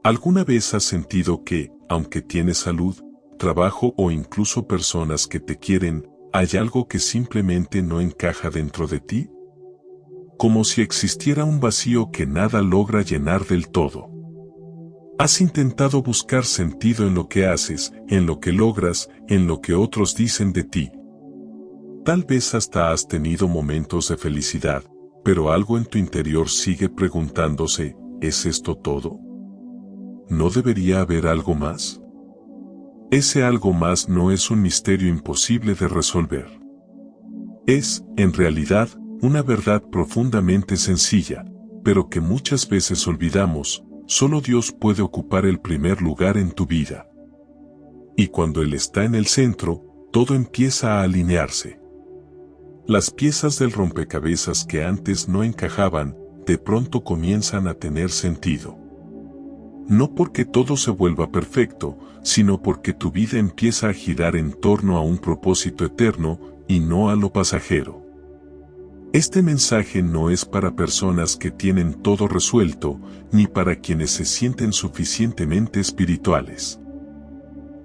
¿Alguna vez has sentido que, aunque tienes salud, trabajo o incluso personas que te quieren, hay algo que simplemente no encaja dentro de ti? Como si existiera un vacío que nada logra llenar del todo. Has intentado buscar sentido en lo que haces, en lo que logras, en lo que otros dicen de ti. Tal vez hasta has tenido momentos de felicidad, pero algo en tu interior sigue preguntándose, ¿es esto todo? ¿No debería haber algo más? Ese algo más no es un misterio imposible de resolver. Es, en realidad, una verdad profundamente sencilla, pero que muchas veces olvidamos. Solo Dios puede ocupar el primer lugar en tu vida. Y cuando Él está en el centro, todo empieza a alinearse. Las piezas del rompecabezas que antes no encajaban, de pronto comienzan a tener sentido. No porque todo se vuelva perfecto, sino porque tu vida empieza a girar en torno a un propósito eterno y no a lo pasajero. Este mensaje no es para personas que tienen todo resuelto, ni para quienes se sienten suficientemente espirituales.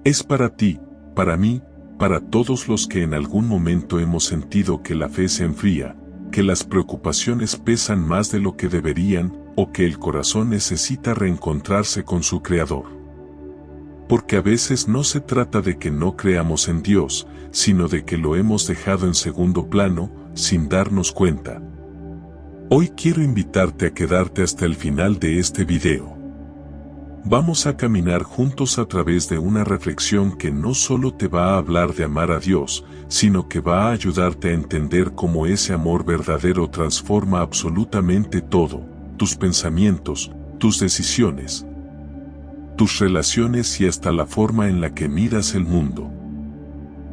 Es para ti, para mí, para todos los que en algún momento hemos sentido que la fe se enfría, que las preocupaciones pesan más de lo que deberían, o que el corazón necesita reencontrarse con su Creador. Porque a veces no se trata de que no creamos en Dios, sino de que lo hemos dejado en segundo plano, sin darnos cuenta. Hoy quiero invitarte a quedarte hasta el final de este video. Vamos a caminar juntos a través de una reflexión que no solo te va a hablar de amar a Dios, sino que va a ayudarte a entender cómo ese amor verdadero transforma absolutamente todo, tus pensamientos, tus decisiones, tus relaciones y hasta la forma en la que miras el mundo.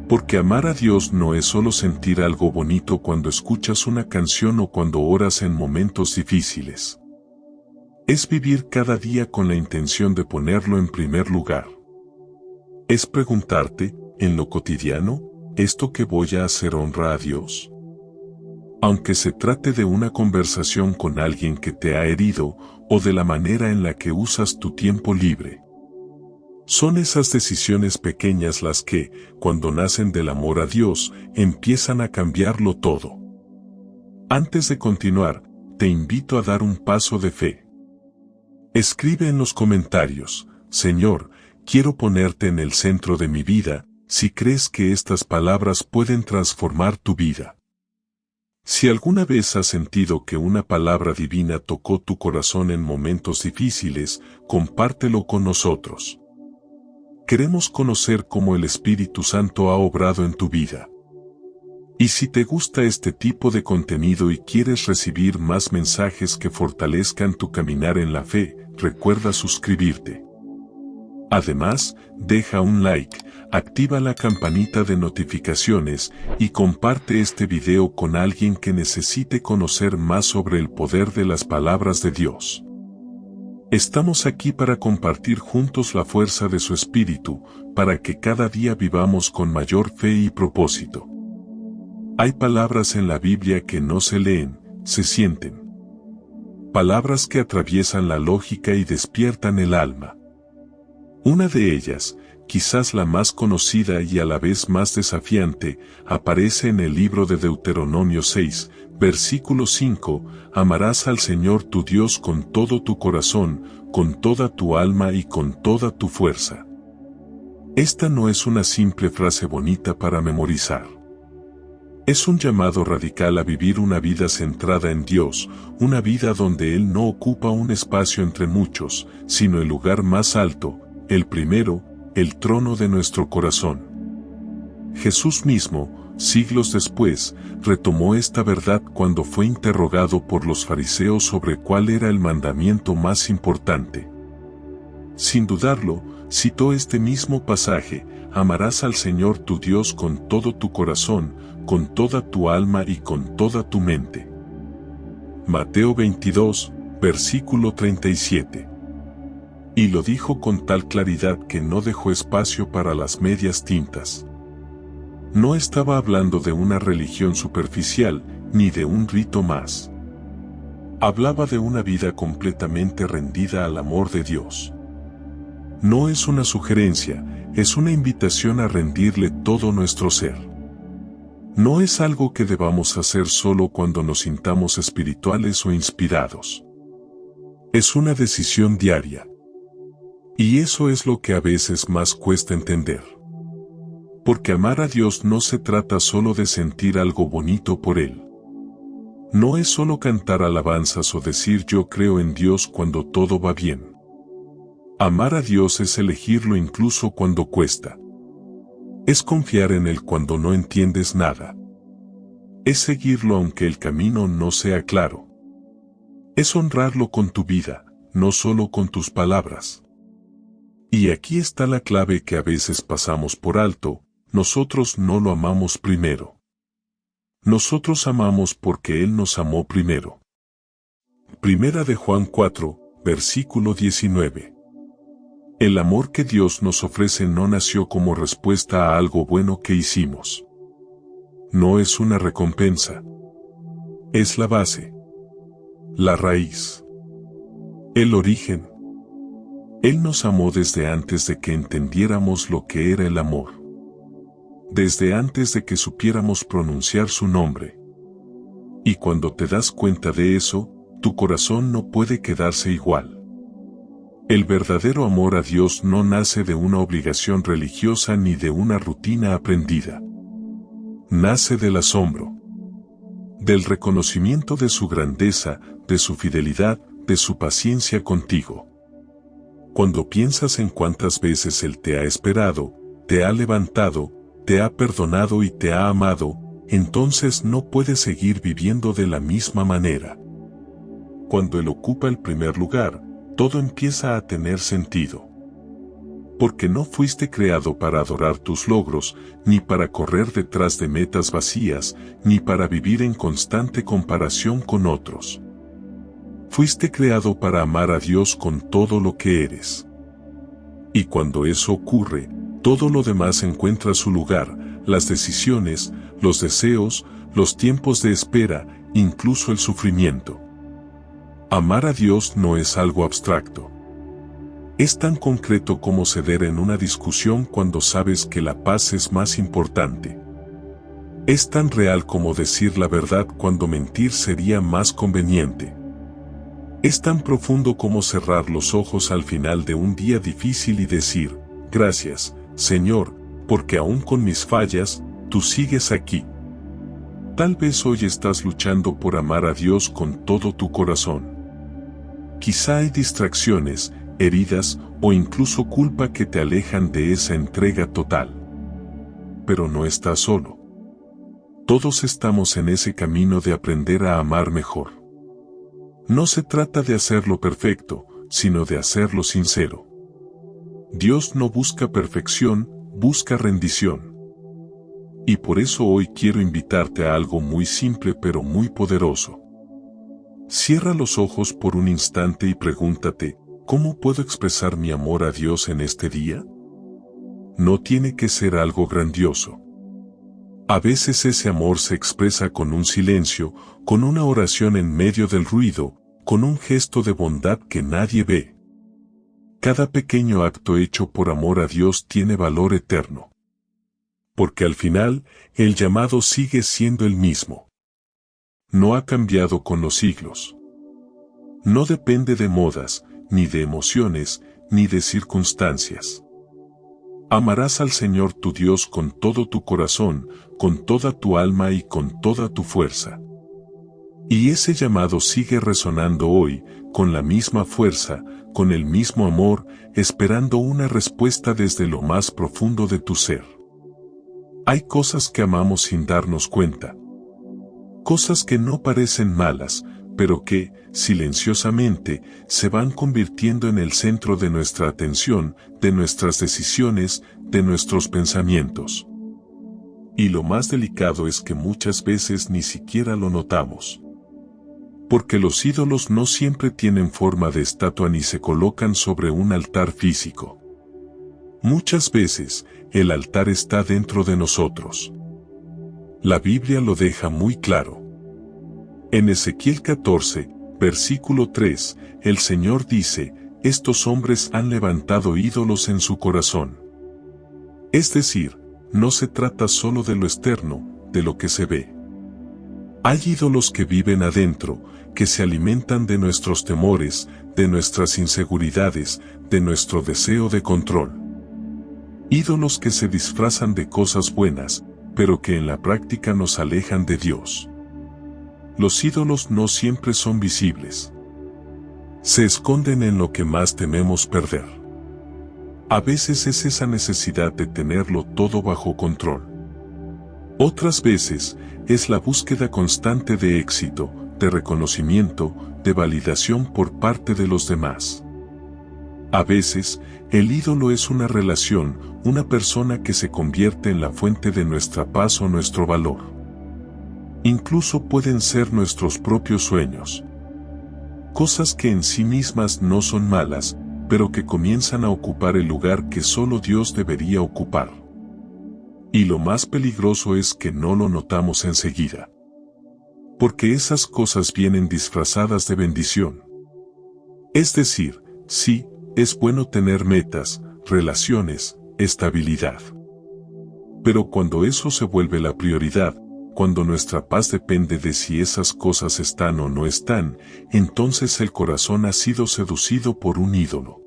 Porque amar a Dios no es solo sentir algo bonito cuando escuchas una canción o cuando oras en momentos difíciles. Es vivir cada día con la intención de ponerlo en primer lugar. Es preguntarte, en lo cotidiano, ¿esto que voy a hacer honra a Dios? Aunque se trate de una conversación con alguien que te ha herido, o de la manera en la que usas tu tiempo libre. Son esas decisiones pequeñas las que, cuando nacen del amor a Dios, empiezan a cambiarlo todo. Antes de continuar, te invito a dar un paso de fe. Escribe en los comentarios, Señor, quiero ponerte en el centro de mi vida, si crees que estas palabras pueden transformar tu vida. Si alguna vez has sentido que una palabra divina tocó tu corazón en momentos difíciles, compártelo con nosotros. Queremos conocer cómo el Espíritu Santo ha obrado en tu vida. Y si te gusta este tipo de contenido y quieres recibir más mensajes que fortalezcan tu caminar en la fe, recuerda suscribirte. Además, deja un like, activa la campanita de notificaciones y comparte este video con alguien que necesite conocer más sobre el poder de las palabras de Dios. Estamos aquí para compartir juntos la fuerza de su Espíritu, para que cada día vivamos con mayor fe y propósito. Hay palabras en la Biblia que no se leen, se sienten. Palabras que atraviesan la lógica y despiertan el alma. Una de ellas, quizás la más conocida y a la vez más desafiante, aparece en el libro de Deuteronomio 6, versículo 5, amarás al Señor tu Dios con todo tu corazón, con toda tu alma y con toda tu fuerza. Esta no es una simple frase bonita para memorizar. Es un llamado radical a vivir una vida centrada en Dios, una vida donde Él no ocupa un espacio entre muchos, sino el lugar más alto, el primero, el trono de nuestro corazón. Jesús mismo, siglos después, retomó esta verdad cuando fue interrogado por los fariseos sobre cuál era el mandamiento más importante. Sin dudarlo, citó este mismo pasaje, amarás al Señor tu Dios con todo tu corazón, con toda tu alma y con toda tu mente. Mateo 22, versículo 37. Y lo dijo con tal claridad que no dejó espacio para las medias tintas. No estaba hablando de una religión superficial, ni de un rito más. Hablaba de una vida completamente rendida al amor de Dios. No es una sugerencia, es una invitación a rendirle todo nuestro ser. No es algo que debamos hacer solo cuando nos sintamos espirituales o inspirados. Es una decisión diaria. Y eso es lo que a veces más cuesta entender. Porque amar a Dios no se trata solo de sentir algo bonito por Él. No es solo cantar alabanzas o decir yo creo en Dios cuando todo va bien. Amar a Dios es elegirlo incluso cuando cuesta. Es confiar en Él cuando no entiendes nada. Es seguirlo aunque el camino no sea claro. Es honrarlo con tu vida, no solo con tus palabras. Y aquí está la clave que a veces pasamos por alto: nosotros no lo amamos primero. Nosotros amamos porque Él nos amó primero. Primera de Juan 4, versículo 19. El amor que Dios nos ofrece no nació como respuesta a algo bueno que hicimos. No es una recompensa. Es la base, la raíz, el origen. Él nos amó desde antes de que entendiéramos lo que era el amor. Desde antes de que supiéramos pronunciar su nombre. Y cuando te das cuenta de eso, tu corazón no puede quedarse igual. El verdadero amor a Dios no nace de una obligación religiosa ni de una rutina aprendida. Nace del asombro, del reconocimiento de su grandeza, de su fidelidad, de su paciencia contigo. Cuando piensas en cuántas veces Él te ha esperado, te ha levantado, te ha perdonado y te ha amado, entonces no puedes seguir viviendo de la misma manera. Cuando Él ocupa el primer lugar, todo empieza a tener sentido. Porque no fuiste creado para adorar tus logros, ni para correr detrás de metas vacías, ni para vivir en constante comparación con otros. Fuiste creado para amar a Dios con todo lo que eres. Y cuando eso ocurre, todo lo demás encuentra su lugar: las decisiones, los deseos, los tiempos de espera, incluso el sufrimiento. Amar a Dios no es algo abstracto. Es tan concreto como ceder en una discusión cuando sabes que la paz es más importante. Es tan real como decir la verdad cuando mentir sería más conveniente. Es tan profundo como cerrar los ojos al final de un día difícil y decir: gracias, Señor, porque aún con mis fallas, tú sigues aquí. Tal vez hoy estás luchando por amar a Dios con todo tu corazón. Quizá hay distracciones, heridas o incluso culpa que te alejan de esa entrega total. Pero no estás solo. Todos estamos en ese camino de aprender a amar mejor. No se trata de hacerlo perfecto, sino de hacerlo sincero. Dios no busca perfección, busca rendición. Y por eso hoy quiero invitarte a algo muy simple pero muy poderoso. Cierra los ojos por un instante y pregúntate: ¿cómo puedo expresar mi amor a Dios en este día? No tiene que ser algo grandioso. A veces ese amor se expresa con un silencio, con una oración en medio del ruido, con un gesto de bondad que nadie ve. Cada pequeño acto hecho por amor a Dios tiene valor eterno. Porque al final, el llamado sigue siendo el mismo. No ha cambiado con los siglos. No depende de modas, ni de emociones, ni de circunstancias. Amarás al Señor tu Dios con todo tu corazón, con toda tu alma y con toda tu fuerza. Y ese llamado sigue resonando hoy, con la misma fuerza, con el mismo amor, esperando una respuesta desde lo más profundo de tu ser. Hay cosas que amamos sin darnos cuenta. Cosas que no parecen malas, pero que, silenciosamente, se van convirtiendo en el centro de nuestra atención, de nuestras decisiones, de nuestros pensamientos. Y lo más delicado es que muchas veces ni siquiera lo notamos. Porque los ídolos no siempre tienen forma de estatua ni se colocan sobre un altar físico. Muchas veces, el altar está dentro de nosotros. La Biblia lo deja muy claro. En Ezequiel 14, versículo 3, el Señor dice: estos hombres han levantado ídolos en su corazón. Es decir, no se trata solo de lo externo, de lo que se ve. Hay ídolos que viven adentro, que se alimentan de nuestros temores, de nuestras inseguridades, de nuestro deseo de control. Ídolos que se disfrazan de cosas buenas, pero que en la práctica nos alejan de Dios. Los ídolos no siempre son visibles. Se esconden en lo que más tememos perder. A veces es esa necesidad de tenerlo todo bajo control. Otras veces es la búsqueda constante de éxito, de reconocimiento, de validación por parte de los demás. A veces, el ídolo es una relación, una persona que se convierte en la fuente de nuestra paz o nuestro valor. Incluso pueden ser nuestros propios sueños. Cosas que en sí mismas no son malas, pero que comienzan a ocupar el lugar que solo Dios debería ocupar. Y lo más peligroso es que no lo notamos enseguida. Porque esas cosas vienen disfrazadas de bendición. Es decir, sí, es bueno tener metas, relaciones, estabilidad. Pero cuando eso se vuelve la prioridad, cuando nuestra paz depende de si esas cosas están o no están, entonces el corazón ha sido seducido por un ídolo.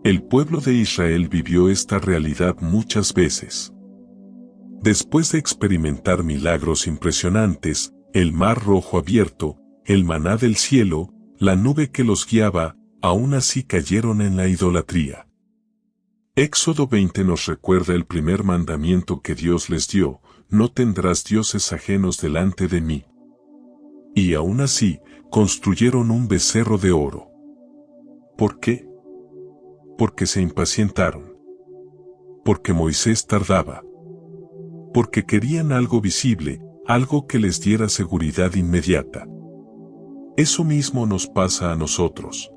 El pueblo de Israel vivió esta realidad muchas veces. Después de experimentar milagros impresionantes, el mar rojo abierto, el maná del cielo, la nube que los guiaba, aún así cayeron en la idolatría. Éxodo 20 nos recuerda el primer mandamiento que Dios les dio: no tendrás dioses ajenos delante de mí. Y aún así, construyeron un becerro de oro. ¿Por qué? Porque se impacientaron. Porque Moisés tardaba. Porque querían algo visible, algo que les diera seguridad inmediata. Eso mismo nos pasa a nosotros.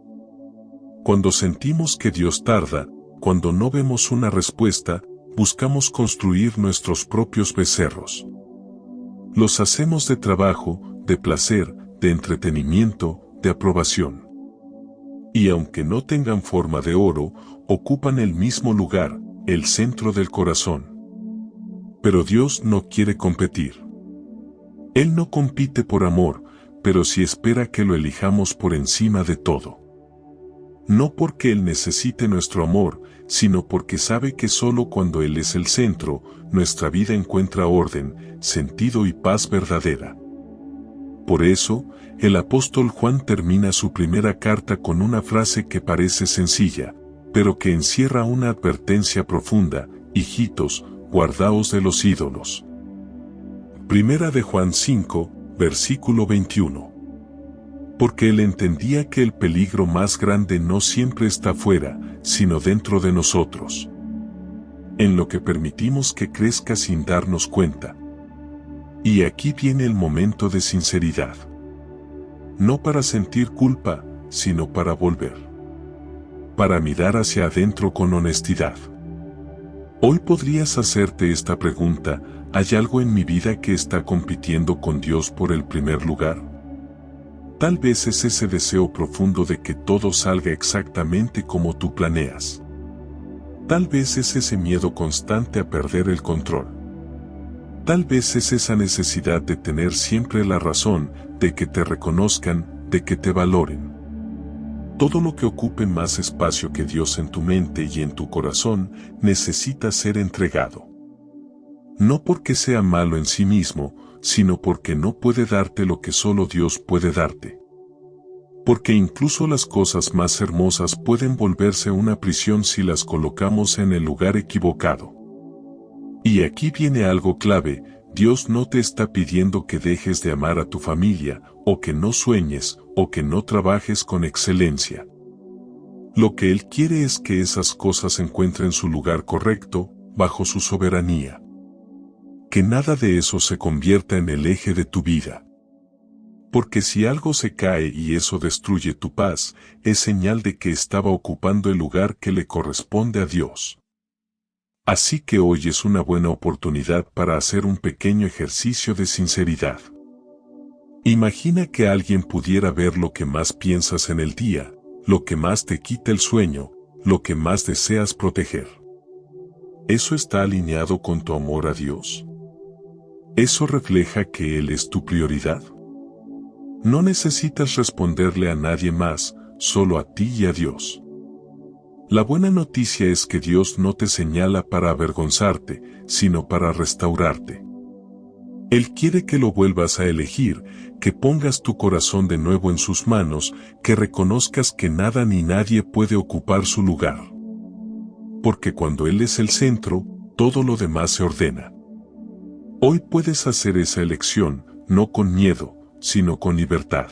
Cuando sentimos que Dios tarda, cuando no vemos una respuesta, buscamos construir nuestros propios becerros. Los hacemos de trabajo, de placer, de entretenimiento, de aprobación. Y aunque no tengan forma de oro, ocupan el mismo lugar, el centro del corazón. Pero Dios no quiere competir. Él no compite por amor, pero sí espera que lo elijamos por encima de todo. No porque Él necesite nuestro amor, sino porque sabe que solo cuando Él es el centro, nuestra vida encuentra orden, sentido y paz verdadera. Por eso, el apóstol Juan termina su primera carta con una frase que parece sencilla, pero que encierra una advertencia profunda: hijitos, guardaos de los ídolos. Primera de Juan 5, versículo 21. Porque él entendía que el peligro más grande no siempre está fuera, sino dentro de nosotros. En lo que permitimos que crezca sin darnos cuenta. Y aquí viene el momento de sinceridad. No para sentir culpa, sino para volver. Para mirar hacia adentro con honestidad. Hoy podrías hacerte esta pregunta: ¿hay algo en mi vida que está compitiendo con Dios por el primer lugar? Tal vez es ese deseo profundo de que todo salga exactamente como tú planeas. Tal vez es ese miedo constante a perder el control. Tal vez es esa necesidad de tener siempre la razón, de que te reconozcan, de que te valoren. Todo lo que ocupe más espacio que Dios en tu mente y en tu corazón necesita ser entregado. No porque sea malo en sí mismo, sino porque no puede darte lo que solo Dios puede darte. Porque incluso las cosas más hermosas pueden volverse una prisión si las colocamos en el lugar equivocado. Y aquí viene algo clave: Dios no te está pidiendo que dejes de amar a tu familia, o que no sueñes, o que no trabajes con excelencia. Lo que Él quiere es que esas cosas encuentren su lugar correcto, bajo su soberanía. Que nada de eso se convierta en el eje de tu vida. Porque si algo se cae y eso destruye tu paz, es señal de que estaba ocupando el lugar que le corresponde a Dios. Así que hoy es una buena oportunidad para hacer un pequeño ejercicio de sinceridad. Imagina que alguien pudiera ver lo que más piensas en el día, lo que más te quita el sueño, lo que más deseas proteger. ¿Eso está alineado con tu amor a Dios? ¿Eso refleja que Él es tu prioridad? No necesitas responderle a nadie más, solo a ti y a Dios. La buena noticia es que Dios no te señala para avergonzarte, sino para restaurarte. Él quiere que lo vuelvas a elegir, que pongas tu corazón de nuevo en sus manos, que reconozcas que nada ni nadie puede ocupar su lugar. Porque cuando Él es el centro, todo lo demás se ordena. Hoy puedes hacer esa elección, no con miedo, sino con libertad.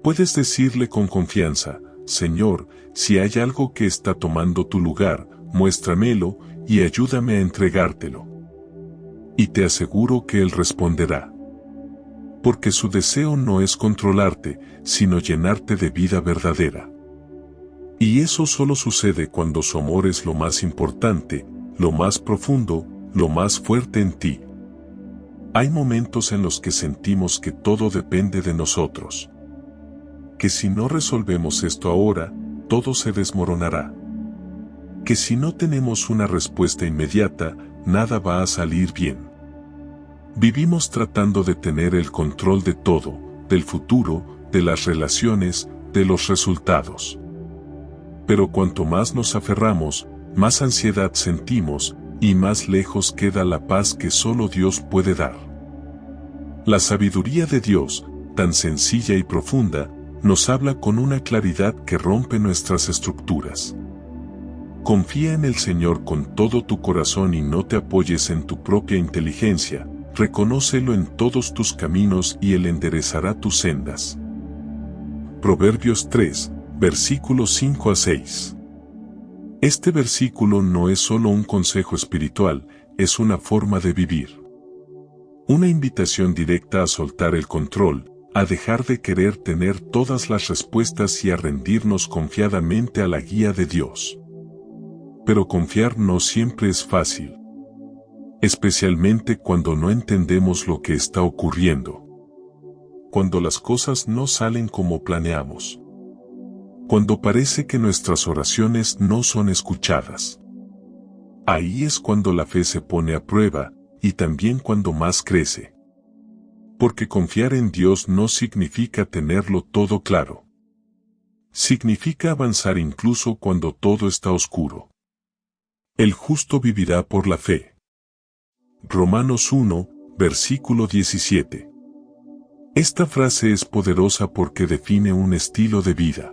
Puedes decirle con confianza: Señor, si hay algo que está tomando tu lugar, muéstramelo y ayúdame a entregártelo. Y te aseguro que Él responderá. Porque su deseo no es controlarte, sino llenarte de vida verdadera. Y eso solo sucede cuando su amor es lo más importante, lo más profundo, lo más fuerte en ti. Hay momentos en los que sentimos que todo depende de nosotros. Que si no resolvemos esto ahora, todo se desmoronará. Que si no tenemos una respuesta inmediata, nada va a salir bien. Vivimos tratando de tener el control de todo, del futuro, de las relaciones, de los resultados. Pero cuanto más nos aferramos, más ansiedad sentimos, y más lejos queda la paz que solo Dios puede dar. La sabiduría de Dios, tan sencilla y profunda, nos habla con una claridad que rompe nuestras estructuras. Confía en el Señor con todo tu corazón y no te apoyes en tu propia inteligencia, reconócelo en todos tus caminos y Él enderezará tus sendas. Proverbios 3, versículos 5 a 6. Este versículo no es solo un consejo espiritual, es una forma de vivir. Una invitación directa a soltar el control, a dejar de querer tener todas las respuestas y a rendirnos confiadamente a la guía de Dios. Pero confiar no siempre es fácil. Especialmente cuando no entendemos lo que está ocurriendo. Cuando las cosas no salen como planeamos. Cuando parece que nuestras oraciones no son escuchadas. Ahí es cuando la fe se pone a prueba, y también cuando más crece. Porque confiar en Dios no significa tenerlo todo claro. Significa avanzar incluso cuando todo está oscuro. El justo vivirá por la fe. Romanos 1, versículo 17. Esta frase es poderosa porque define un estilo de vida.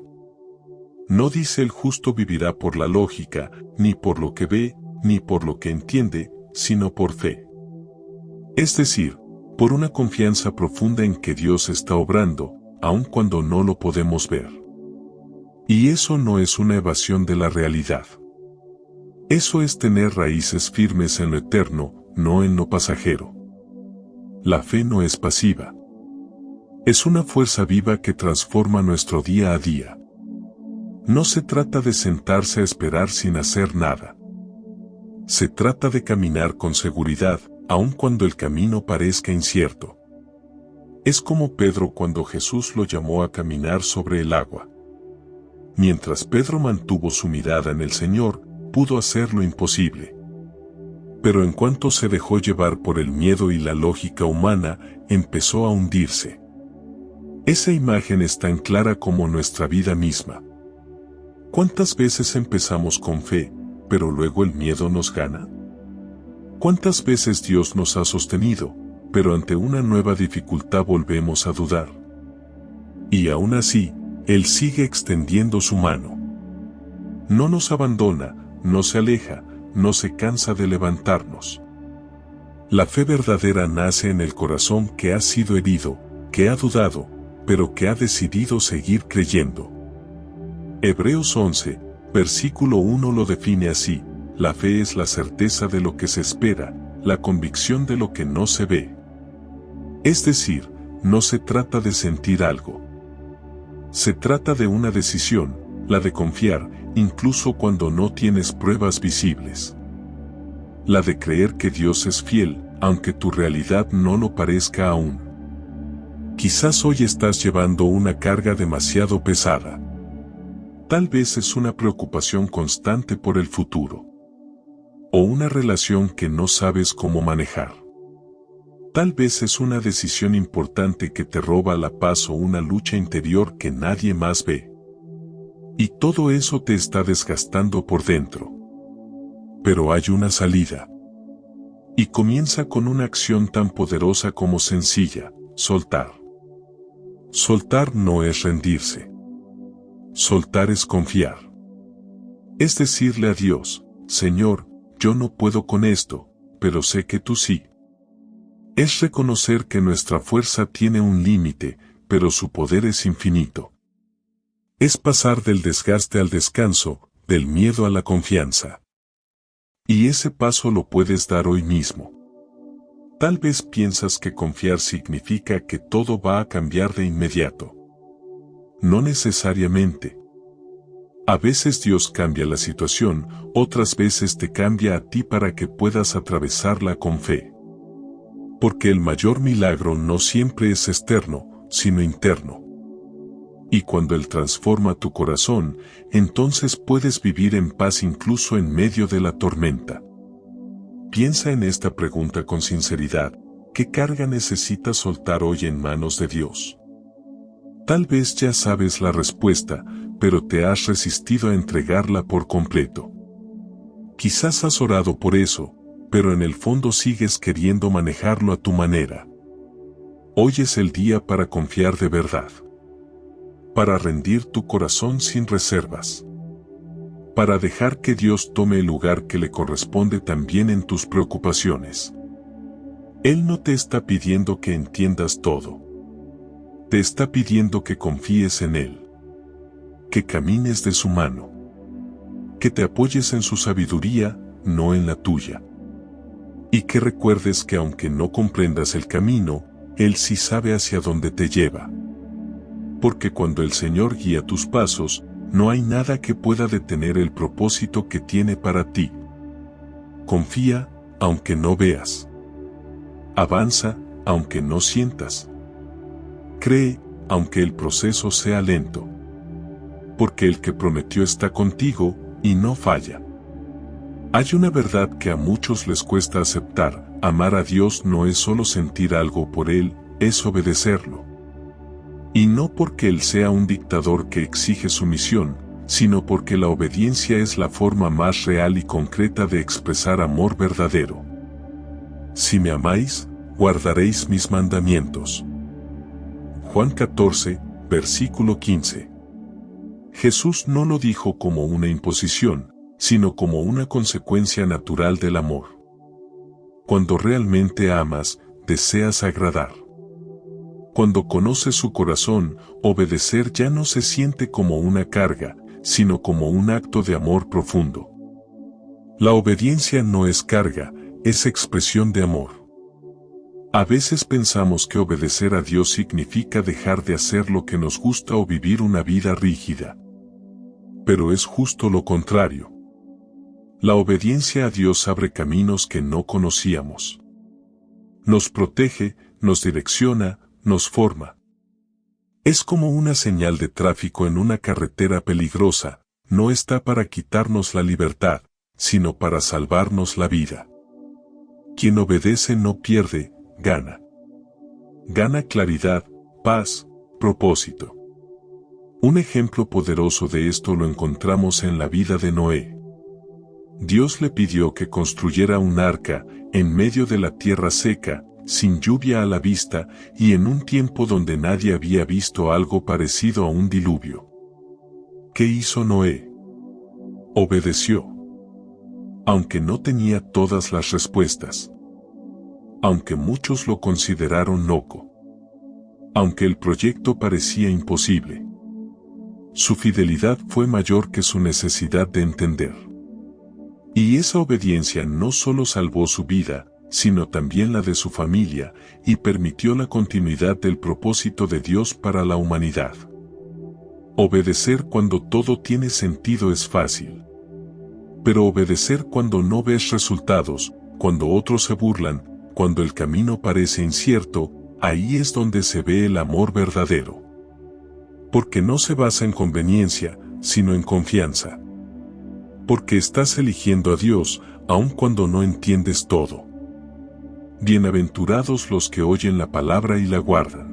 No dice el justo vivirá por la lógica, ni por lo que ve, ni por lo que entiende, sino por fe. Es decir, por una confianza profunda en que Dios está obrando, aun cuando no lo podemos ver. Y eso no es una evasión de la realidad. Eso es tener raíces firmes en lo eterno, no en lo pasajero. La fe no es pasiva. Es una fuerza viva que transforma nuestro día a día. No se trata de sentarse a esperar sin hacer nada. Se trata de caminar con seguridad, aun cuando el camino parezca incierto. Es como Pedro cuando Jesús lo llamó a caminar sobre el agua. Mientras Pedro mantuvo su mirada en el Señor, pudo hacer lo imposible. Pero en cuanto se dejó llevar por el miedo y la lógica humana, empezó a hundirse. Esa imagen es tan clara como nuestra vida misma. ¿Cuántas veces empezamos con fe, pero luego el miedo nos gana? ¿Cuántas veces Dios nos ha sostenido, pero ante una nueva dificultad volvemos a dudar? Y aún así, Él sigue extendiendo su mano. No nos abandona, no se aleja, no se cansa de levantarnos. La fe verdadera nace en el corazón que ha sido herido, que ha dudado, pero que ha decidido seguir creyendo. Hebreos 11, versículo 1 lo define así: la fe es la certeza de lo que se espera, la convicción de lo que no se ve. Es decir, no se trata de sentir algo. Se trata de una decisión, la de confiar, incluso cuando no tienes pruebas visibles. La de creer que Dios es fiel, aunque tu realidad no lo parezca aún. Quizás hoy estás llevando una carga demasiado pesada. Tal vez es una preocupación constante por el futuro. O una relación que no sabes cómo manejar. Tal vez es una decisión importante que te roba la paz o una lucha interior que nadie más ve. Y todo eso te está desgastando por dentro. Pero hay una salida. Y comienza con una acción tan poderosa como sencilla: soltar. Soltar no es rendirse. Soltar es confiar. Es decirle a Dios: Señor, yo no puedo con esto, pero sé que tú sí. Es reconocer que nuestra fuerza tiene un límite, pero su poder es infinito. Es pasar del desgaste al descanso, del miedo a la confianza. Y ese paso lo puedes dar hoy mismo. Tal vez piensas que confiar significa que todo va a cambiar de inmediato. No necesariamente. A veces Dios cambia la situación, otras veces te cambia a ti para que puedas atravesarla con fe. Porque el mayor milagro no siempre es externo, sino interno. Y cuando Él transforma tu corazón, entonces puedes vivir en paz incluso en medio de la tormenta. Piensa en esta pregunta con sinceridad: ¿qué carga necesitas soltar hoy en manos de Dios? Tal vez ya sabes la respuesta, pero te has resistido a entregarla por completo. Quizás has orado por eso, pero en el fondo sigues queriendo manejarlo a tu manera. Hoy es el día para confiar de verdad. Para rendir tu corazón sin reservas. Para dejar que Dios tome el lugar que le corresponde también en tus preocupaciones. Él no te está pidiendo que entiendas todo. Te está pidiendo que confíes en Él. Que camines de su mano. Que te apoyes en su sabiduría, no en la tuya. Y que recuerdes que aunque no comprendas el camino, Él sí sabe hacia dónde te lleva. Porque cuando el Señor guía tus pasos, no hay nada que pueda detener el propósito que tiene para ti. Confía, aunque no veas. Avanza, aunque no sientas. Cree, aunque el proceso sea lento. Porque el que prometió está contigo, y no falla. Hay una verdad que a muchos les cuesta aceptar: amar a Dios no es solo sentir algo por Él, es obedecerlo. Y no porque Él sea un dictador que exige sumisión, sino porque la obediencia es la forma más real y concreta de expresar amor verdadero. Si me amáis, guardaréis mis mandamientos. Juan 14, versículo 15. Jesús no lo dijo como una imposición, sino como una consecuencia natural del amor. Cuando realmente amas, deseas agradar. Cuando conoces su corazón, obedecer ya no se siente como una carga, sino como un acto de amor profundo. La obediencia no es carga, es expresión de amor. A veces pensamos que obedecer a Dios significa dejar de hacer lo que nos gusta o vivir una vida rígida. Pero es justo lo contrario. La obediencia a Dios abre caminos que no conocíamos. Nos protege, nos direcciona, nos forma. Es como una señal de tráfico en una carretera peligrosa: no está para quitarnos la libertad, sino para salvarnos la vida. Quien obedece no pierde, gana. Gana claridad, paz, propósito. Un ejemplo poderoso de esto lo encontramos en la vida de Noé. Dios le pidió que construyera un arca en medio de la tierra seca, sin lluvia a la vista, y en un tiempo donde nadie había visto algo parecido a un diluvio. ¿Qué hizo Noé? Obedeció. Aunque no tenía todas las respuestas. Aunque muchos lo consideraron loco. Aunque el proyecto parecía imposible. Su fidelidad fue mayor que su necesidad de entender. Y esa obediencia no solo salvó su vida, sino también la de su familia, y permitió la continuidad del propósito de Dios para la humanidad. Obedecer cuando todo tiene sentido es fácil. Pero obedecer cuando no ves resultados, cuando otros se burlan, cuando el camino parece incierto, ahí es donde se ve el amor verdadero. Porque no se basa en conveniencia, sino en confianza. Porque estás eligiendo a Dios, aun cuando no entiendes todo. Bienaventurados los que oyen la palabra y la guardan.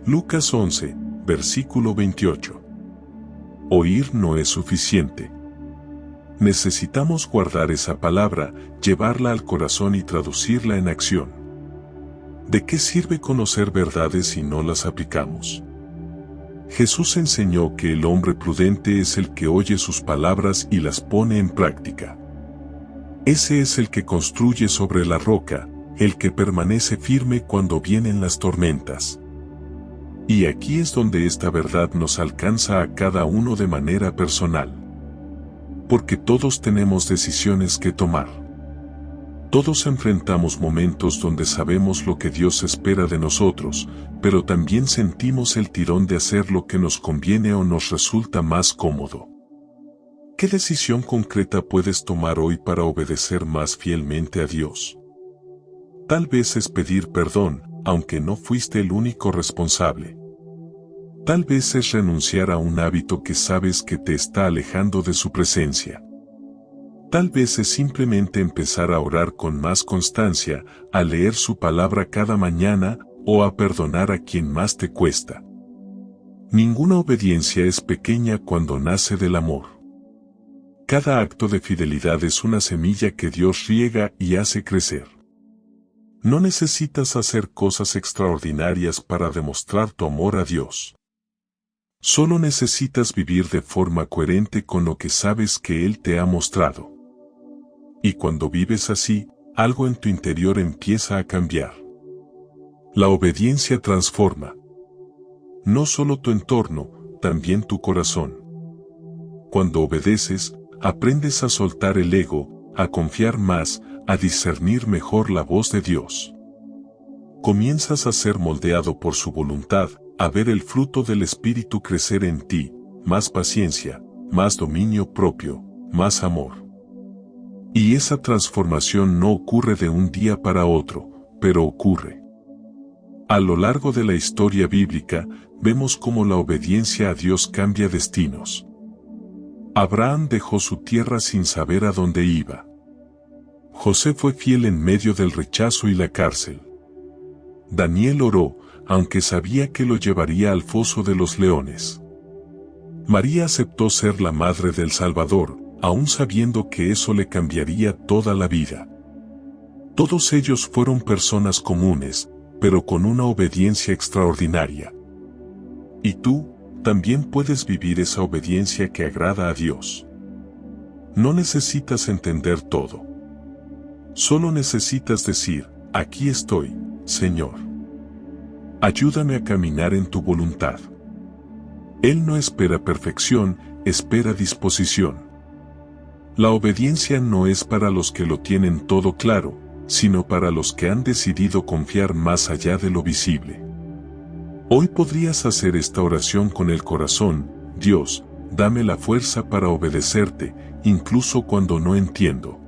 Lucas 11, versículo 28. Oír no es suficiente. Necesitamos guardar esa palabra, llevarla al corazón y traducirla en acción. ¿De qué sirve conocer verdades si no las aplicamos? Jesús enseñó que el hombre prudente es el que oye sus palabras y las pone en práctica. Ese es el que construye sobre la roca, el que permanece firme cuando vienen las tormentas. Y aquí es donde esta verdad nos alcanza a cada uno de manera personal. Porque todos tenemos decisiones que tomar. Todos enfrentamos momentos donde sabemos lo que Dios espera de nosotros, pero también sentimos el tirón de hacer lo que nos conviene o nos resulta más cómodo. ¿Qué decisión concreta puedes tomar hoy para obedecer más fielmente a Dios? Tal vez es pedir perdón, aunque no fuiste el único responsable. Tal vez es renunciar a un hábito que sabes que te está alejando de su presencia. Tal vez es simplemente empezar a orar con más constancia, a leer su palabra cada mañana o a perdonar a quien más te cuesta. Ninguna obediencia es pequeña cuando nace del amor. Cada acto de fidelidad es una semilla que Dios riega y hace crecer. No necesitas hacer cosas extraordinarias para demostrar tu amor a Dios. Solo necesitas vivir de forma coherente con lo que sabes que Él te ha mostrado. Y cuando vives así, algo en tu interior empieza a cambiar. La obediencia transforma. No solo tu entorno, también tu corazón. Cuando obedeces, aprendes a soltar el ego, a confiar más, a discernir mejor la voz de Dios. Comienzas a ser moldeado por su voluntad, a ver el fruto del Espíritu crecer en ti, más paciencia, más dominio propio, más amor. Y esa transformación no ocurre de un día para otro, pero ocurre. A lo largo de la historia bíblica, vemos cómo la obediencia a Dios cambia destinos. Abraham dejó su tierra sin saber a dónde iba. José fue fiel en medio del rechazo y la cárcel. Daniel oró, aunque sabía que lo llevaría al foso de los leones. María aceptó ser la madre del Salvador, aún sabiendo que eso le cambiaría toda la vida. Todos ellos fueron personas comunes, pero con una obediencia extraordinaria. Y tú, también puedes vivir esa obediencia que agrada a Dios. No necesitas entender todo. Solo necesitas decir, aquí estoy, Señor. Ayúdame a caminar en tu voluntad. Él no espera perfección, espera disposición. La obediencia no es para los que lo tienen todo claro, sino para los que han decidido confiar más allá de lo visible. Hoy podrías hacer esta oración con el corazón: Dios, dame la fuerza para obedecerte, incluso cuando no entiendo.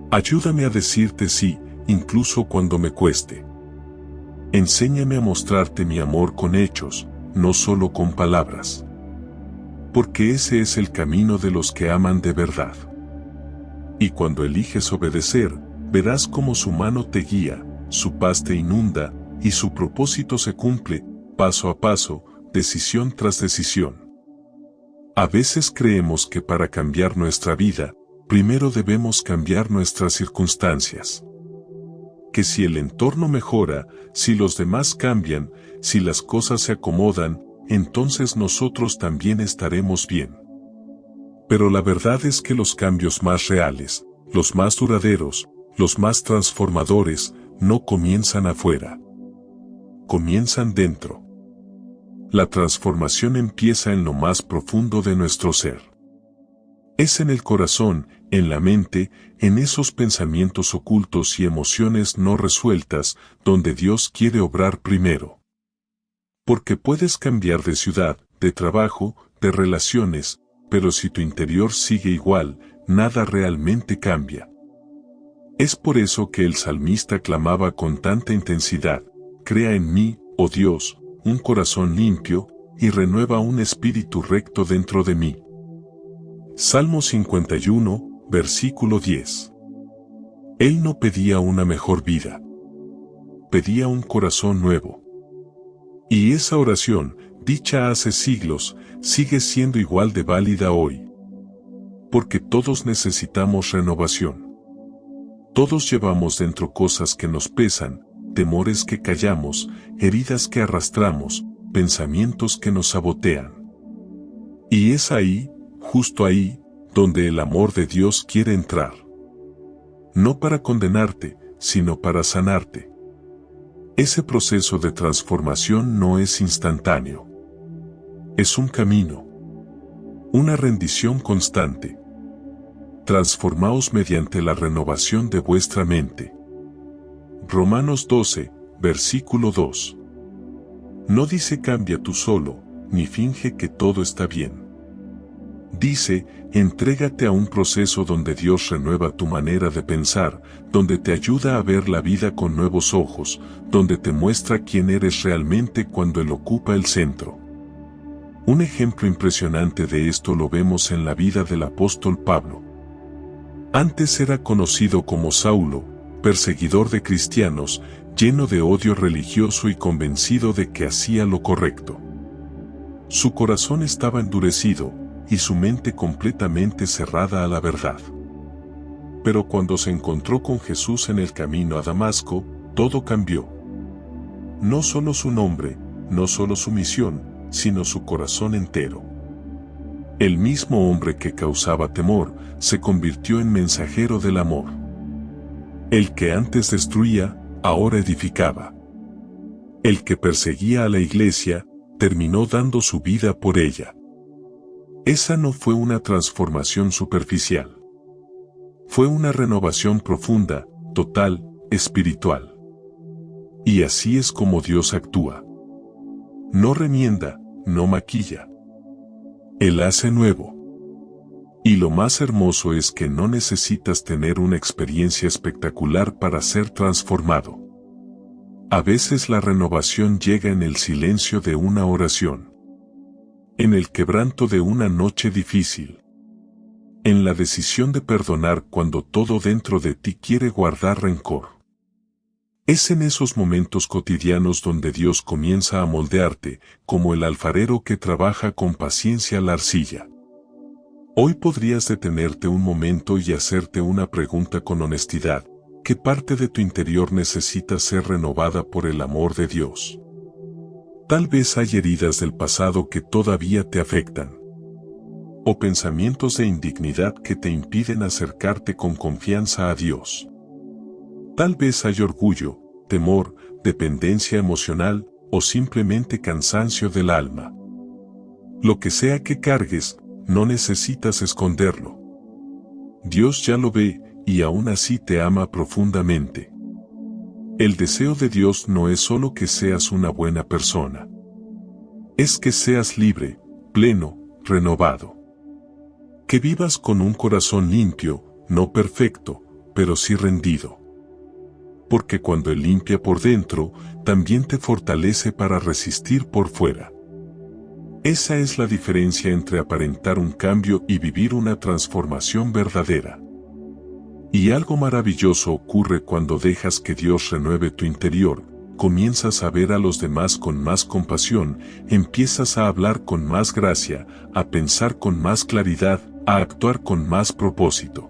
Ayúdame a decirte sí, incluso cuando me cueste. Enséñame a mostrarte mi amor con hechos, no solo con palabras. Porque ese es el camino de los que aman de verdad. Y cuando eliges obedecer, verás cómo su mano te guía, su paz te inunda, y su propósito se cumple, paso a paso, decisión tras decisión. A veces creemos que para cambiar nuestra vida, primero debemos cambiar nuestras circunstancias. Que si el entorno mejora, si los demás cambian, si las cosas se acomodan, entonces nosotros también estaremos bien. Pero la verdad es que los cambios más reales, los más duraderos, los más transformadores, no comienzan afuera. Comienzan dentro. La transformación empieza en lo más profundo de nuestro ser. Es en el corazón, en la mente, en esos pensamientos ocultos y emociones no resueltas, donde Dios quiere obrar primero. Porque puedes cambiar de ciudad, de trabajo, de relaciones, pero si tu interior sigue igual, nada realmente cambia. Es por eso que el salmista clamaba con tanta intensidad: crea en mí, oh Dios, un corazón limpio, y renueva un espíritu recto dentro de mí. Salmo 51, versículo 10. Él no pedía una mejor vida. Pedía un corazón nuevo. Y esa oración, dicha hace siglos, sigue siendo igual de válida hoy. Porque todos necesitamos renovación. Todos llevamos dentro cosas que nos pesan, temores que callamos, heridas que arrastramos, pensamientos que nos sabotean. Y es ahí, justo ahí, donde el amor de Dios quiere entrar. No para condenarte, sino para sanarte. Ese proceso de transformación no es instantáneo. Es un camino. Una rendición constante. Transformaos mediante la renovación de vuestra mente. Romanos 12, versículo 2. No dice cambia tú solo, ni finge que todo está bien. Dice, entrégate a un proceso donde Dios renueva tu manera de pensar, donde te ayuda a ver la vida con nuevos ojos, donde te muestra quién eres realmente cuando Él ocupa el centro. Un ejemplo impresionante de esto lo vemos en la vida del apóstol Pablo. Antes era conocido como Saulo, perseguidor de cristianos, lleno de odio religioso y convencido de que hacía lo correcto. Su corazón estaba endurecido, y su mente completamente cerrada a la verdad. Pero cuando se encontró con Jesús en el camino a Damasco, todo cambió. No solo su nombre, no solo su misión, sino su corazón entero. El mismo hombre que causaba temor, se convirtió en mensajero del amor. El que antes destruía, ahora edificaba. El que perseguía a la iglesia, terminó dando su vida por ella. Esa no fue una transformación superficial. Fue una renovación profunda, total, espiritual. Y así es como Dios actúa. No remienda, no maquilla. Él hace nuevo. Y lo más hermoso es que no necesitas tener una experiencia espectacular para ser transformado. A veces la renovación llega en el silencio de una oración. En el quebranto de una noche difícil. En la decisión de perdonar cuando todo dentro de ti quiere guardar rencor. Es en esos momentos cotidianos donde Dios comienza a moldearte, como el alfarero que trabaja con paciencia la arcilla. Hoy podrías detenerte un momento y hacerte una pregunta con honestidad. ¿Qué parte de tu interior necesita ser renovada por el amor de Dios? Tal vez hay heridas del pasado que todavía te afectan. O pensamientos de indignidad que te impiden acercarte con confianza a Dios. Tal vez hay orgullo, temor, dependencia emocional o simplemente cansancio del alma. Lo que sea que cargues, no necesitas esconderlo. Dios ya lo ve y aún así te ama profundamente. El deseo de Dios no es solo que seas una buena persona. Es que seas libre, pleno, renovado. Que vivas con un corazón limpio, no perfecto, pero sí rendido. Porque cuando Él limpia por dentro, también te fortalece para resistir por fuera. Esa es la diferencia entre aparentar un cambio y vivir una transformación verdadera. Y algo maravilloso ocurre cuando dejas que Dios renueve tu interior, comienzas a ver a los demás con más compasión, empiezas a hablar con más gracia, a pensar con más claridad, a actuar con más propósito.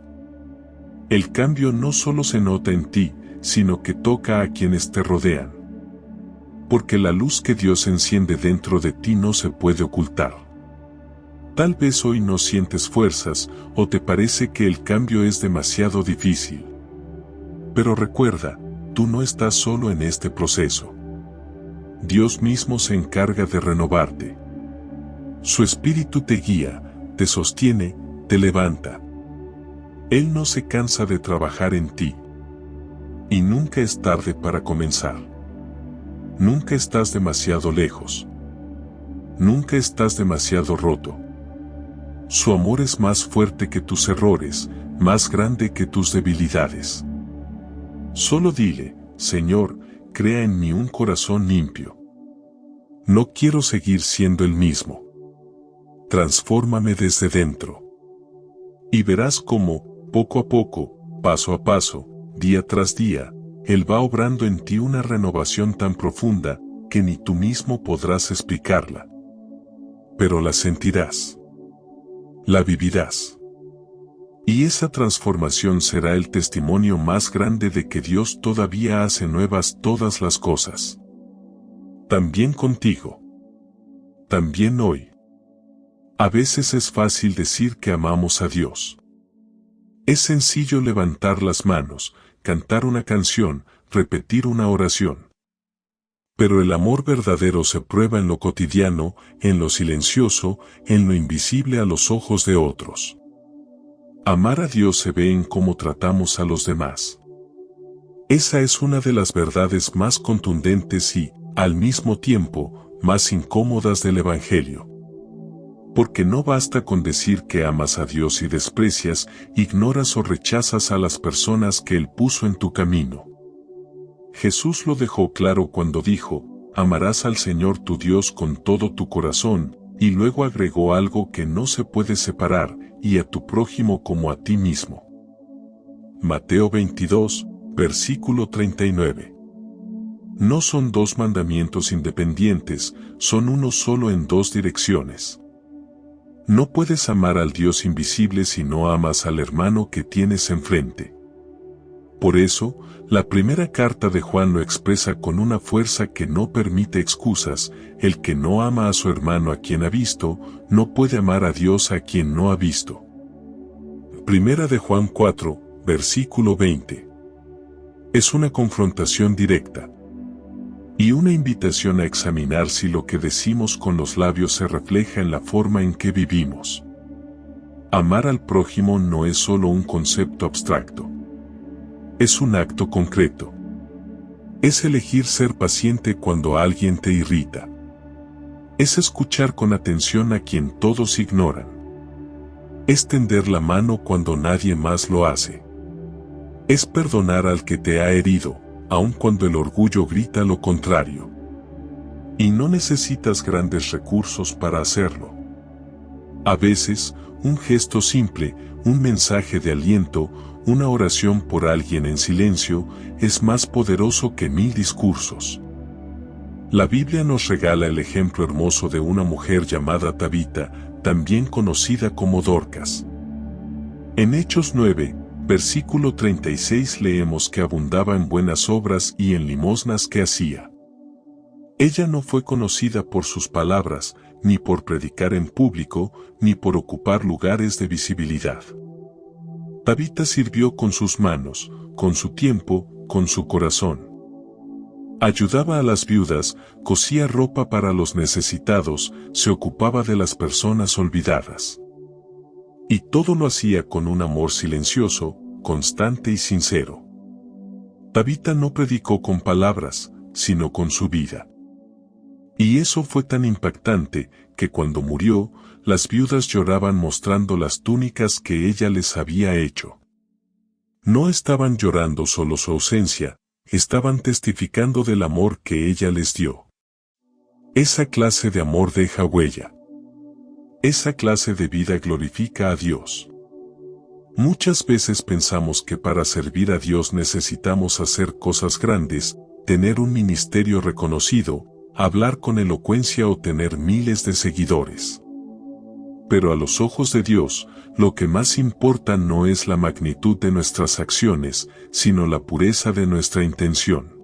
El cambio no solo se nota en ti, sino que toca a quienes te rodean. Porque la luz que Dios enciende dentro de ti no se puede ocultar. Tal vez hoy no sientes fuerzas o te parece que el cambio es demasiado difícil. Pero recuerda, tú no estás solo en este proceso. Dios mismo se encarga de renovarte. Su espíritu te guía, te sostiene, te levanta. Él no se cansa de trabajar en ti. Y nunca es tarde para comenzar. Nunca estás demasiado lejos. Nunca estás demasiado roto. Su amor es más fuerte que tus errores, más grande que tus debilidades. Solo dile, Señor, crea en mí un corazón limpio. No quiero seguir siendo el mismo. Transfórmame desde dentro. Y verás cómo, poco a poco, paso a paso, día tras día, Él va obrando en ti una renovación tan profunda que ni tú mismo podrás explicarla. Pero la sentirás. La vivirás. Y esa transformación será el testimonio más grande de que Dios todavía hace nuevas todas las cosas. También contigo. También hoy. A veces es fácil decir que amamos a Dios. Es sencillo levantar las manos, cantar una canción, repetir una oración. Pero el amor verdadero se prueba en lo cotidiano, en lo silencioso, en lo invisible a los ojos de otros. Amar a Dios se ve en cómo tratamos a los demás. Esa es una de las verdades más contundentes y, al mismo tiempo, más incómodas del Evangelio. Porque no basta con decir que amas a Dios y desprecias, ignoras o rechazas a las personas que Él puso en tu camino. Jesús lo dejó claro cuando dijo, amarás al Señor tu Dios con todo tu corazón, y luego agregó algo que no se puede separar, y a tu prójimo como a ti mismo. Mateo 22, versículo 39. No son dos mandamientos independientes, son uno solo en dos direcciones. No puedes amar al Dios invisible si no amas al hermano que tienes enfrente. Por eso, la primera carta de Juan lo expresa con una fuerza que no permite excusas: el que no ama a su hermano a quien ha visto, no puede amar a Dios a quien no ha visto. Primera de Juan 4, versículo 20. Es una confrontación directa. Y una invitación a examinar si lo que decimos con los labios se refleja en la forma en que vivimos. Amar al prójimo no es solo un concepto abstracto. Es un acto concreto. Es elegir ser paciente cuando alguien te irrita. Es escuchar con atención a quien todos ignoran. Es tender la mano cuando nadie más lo hace. Es perdonar al que te ha herido, aun cuando el orgullo grita lo contrario. Y no necesitas grandes recursos para hacerlo. A veces, un gesto simple, un mensaje de aliento, una oración por alguien en silencio, es más poderoso que 1000 discursos. La Biblia nos regala el ejemplo hermoso de una mujer llamada Tabita, también conocida como Dorcas. En Hechos 9, versículo 36 leemos que abundaba en buenas obras y en limosnas que hacía. Ella no fue conocida por sus palabras, ni por predicar en público, ni por ocupar lugares de visibilidad. Tabita sirvió con sus manos, con su tiempo, con su corazón. Ayudaba a las viudas, cosía ropa para los necesitados, se ocupaba de las personas olvidadas. Y todo lo hacía con un amor silencioso, constante y sincero. Tabita no predicó con palabras, sino con su vida. Y eso fue tan impactante, que cuando murió, las viudas lloraban mostrando las túnicas que ella les había hecho. No estaban llorando solo su ausencia, estaban testificando del amor que ella les dio. Esa clase de amor deja huella. Esa clase de vida glorifica a Dios. Muchas veces pensamos que para servir a Dios necesitamos hacer cosas grandes, tener un ministerio reconocido, hablar con elocuencia o tener miles de seguidores. Pero a los ojos de Dios, lo que más importa no es la magnitud de nuestras acciones, sino la pureza de nuestra intención.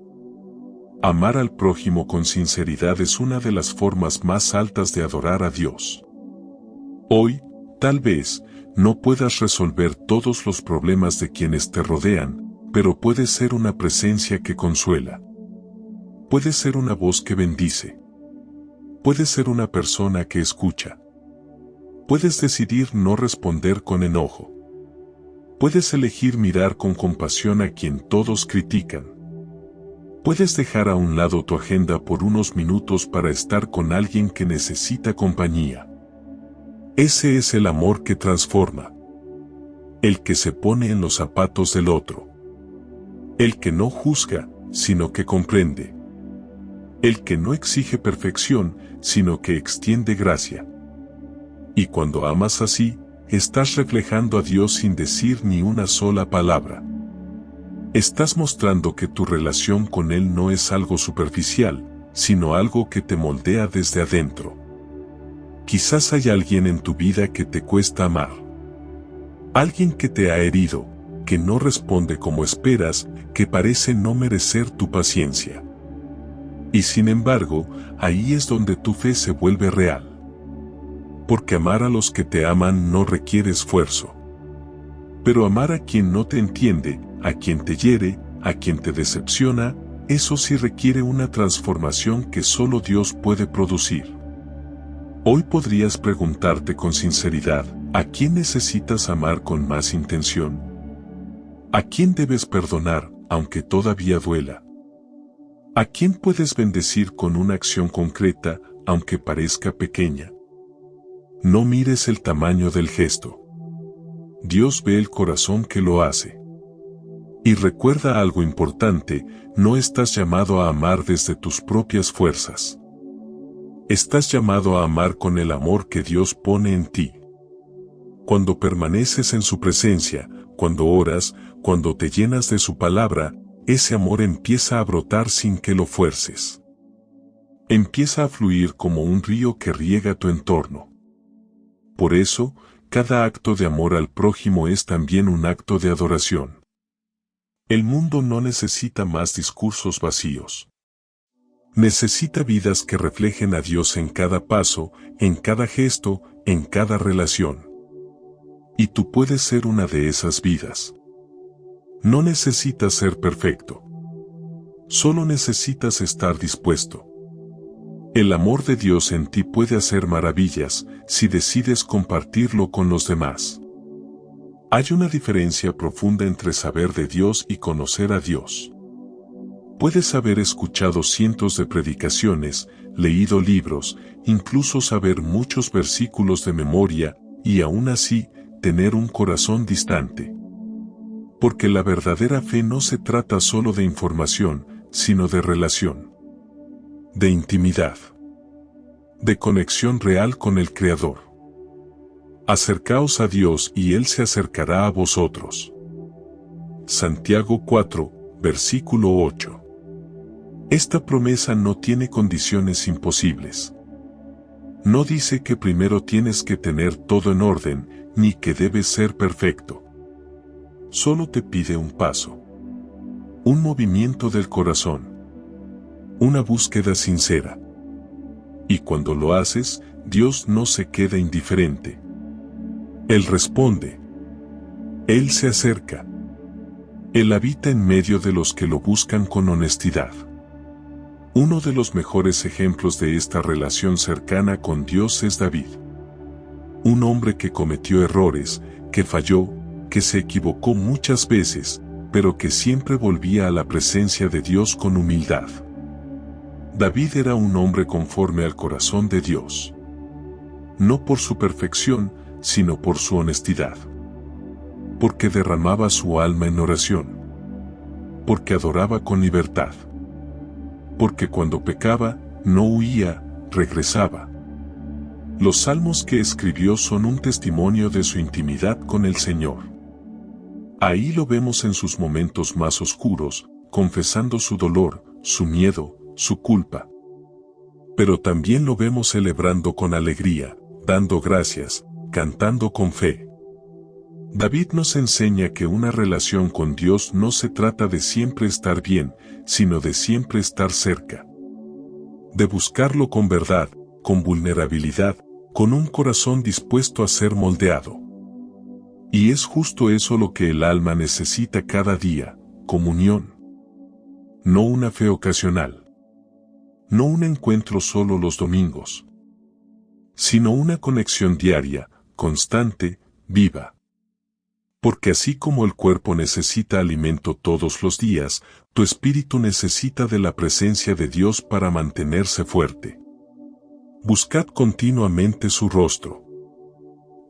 Amar al prójimo con sinceridad es una de las formas más altas de adorar a Dios. Hoy, tal vez, no puedas resolver todos los problemas de quienes te rodean, pero puedes ser una presencia que consuela. Puedes ser una voz que bendice. Puedes ser una persona que escucha. Puedes decidir no responder con enojo. Puedes elegir mirar con compasión a quien todos critican. Puedes dejar a un lado tu agenda por unos minutos para estar con alguien que necesita compañía. Ese es el amor que transforma. El que se pone en los zapatos del otro. El que no juzga, sino que comprende. el que no exige perfección, sino que extiende gracia. Y cuando amas así, estás reflejando a Dios sin decir ni una sola palabra. Estás mostrando que tu relación con Él no es algo superficial, sino algo que te moldea desde adentro. Quizás hay alguien en tu vida que te cuesta amar. Alguien que te ha herido, que no responde como esperas, que parece no merecer tu paciencia. Y sin embargo, ahí es donde tu fe se vuelve real. Porque amar a los que te aman no requiere esfuerzo. Pero amar a quien no te entiende, a quien te hiere, a quien te decepciona, eso sí requiere una transformación que solo Dios puede producir. Hoy podrías preguntarte con sinceridad, ¿a quién necesitas amar con más intención? ¿A quién debes perdonar, aunque todavía duela? ¿A quién puedes bendecir con una acción concreta, aunque parezca pequeña? No mires el tamaño del gesto. Dios ve el corazón que lo hace. Y recuerda algo importante, no estás llamado a amar desde tus propias fuerzas. Estás llamado a amar con el amor que Dios pone en ti. Cuando permaneces en su presencia, cuando oras, cuando te llenas de su palabra, ese amor empieza a brotar sin que lo fuerces. Empieza a fluir como un río que riega tu entorno. Por eso, cada acto de amor al prójimo es también un acto de adoración. El mundo no necesita más discursos vacíos. Necesita vidas que reflejen a Dios en cada paso, en cada gesto, en cada relación. Y tú puedes ser una de esas vidas. No necesitas ser perfecto. Solo necesitas estar dispuesto. El amor de Dios en ti puede hacer maravillas si decides compartirlo con los demás. Hay una diferencia profunda entre saber de Dios y conocer a Dios. Puedes haber escuchado cientos de predicaciones, leído libros, incluso saber muchos versículos de memoria, y aún así, tener un corazón distante. Porque la verdadera fe no se trata solo de información, sino de relación. De intimidad. De conexión real con el Creador. Acercaos a Dios y Él se acercará a vosotros. Santiago 4, versículo 8. Esta promesa no tiene condiciones imposibles. No dice que primero tienes que tener todo en orden, ni que debes ser perfecto. Solo te pide un paso. Un movimiento del corazón. Una búsqueda sincera. Y cuando lo haces, Dios no se queda indiferente. Él responde. Él se acerca. Él habita en medio de los que lo buscan con honestidad. Uno de los mejores ejemplos de esta relación cercana con Dios es David. Un hombre que cometió errores, que falló, que se equivocó muchas veces, pero que siempre volvía a la presencia de Dios con humildad. David era un hombre conforme al corazón de Dios. No por su perfección, sino por su honestidad. Porque derramaba su alma en oración. Porque adoraba con libertad. Porque cuando pecaba, no huía, regresaba. Los salmos que escribió son un testimonio de su intimidad con el Señor. Ahí lo vemos en sus momentos más oscuros, confesando su dolor, su miedo, su culpa. Pero también lo vemos celebrando con alegría, dando gracias, cantando con fe. David nos enseña que una relación con Dios no se trata de siempre estar bien, sino de siempre estar cerca. De buscarlo con verdad, con vulnerabilidad, con un corazón dispuesto a ser moldeado. Y es justo eso lo que el alma necesita cada día, comunión. No una fe ocasional. No un encuentro solo los domingos. Sino una conexión diaria, constante, viva. Porque así como el cuerpo necesita alimento todos los días, tu espíritu necesita de la presencia de Dios para mantenerse fuerte. Buscad continuamente su rostro.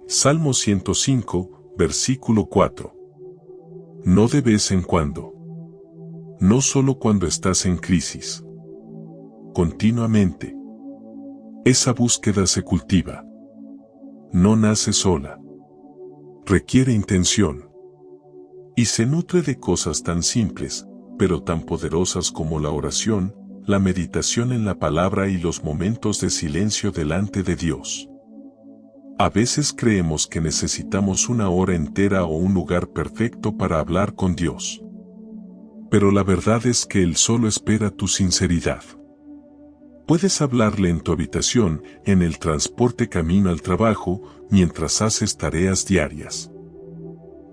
Salmo 105, versículo 4. No de vez en cuando. No solo cuando estás en crisis. continuamente. Esa búsqueda se cultiva. No nace sola. Requiere intención. Y se nutre de cosas tan simples, pero tan poderosas como la oración, la meditación en la palabra y los momentos de silencio delante de Dios. A veces creemos que necesitamos una hora entera o un lugar perfecto para hablar con Dios. Pero la verdad es que Él solo espera tu sinceridad. Puedes hablarle en tu habitación, en el transporte camino al trabajo, mientras haces tareas diarias.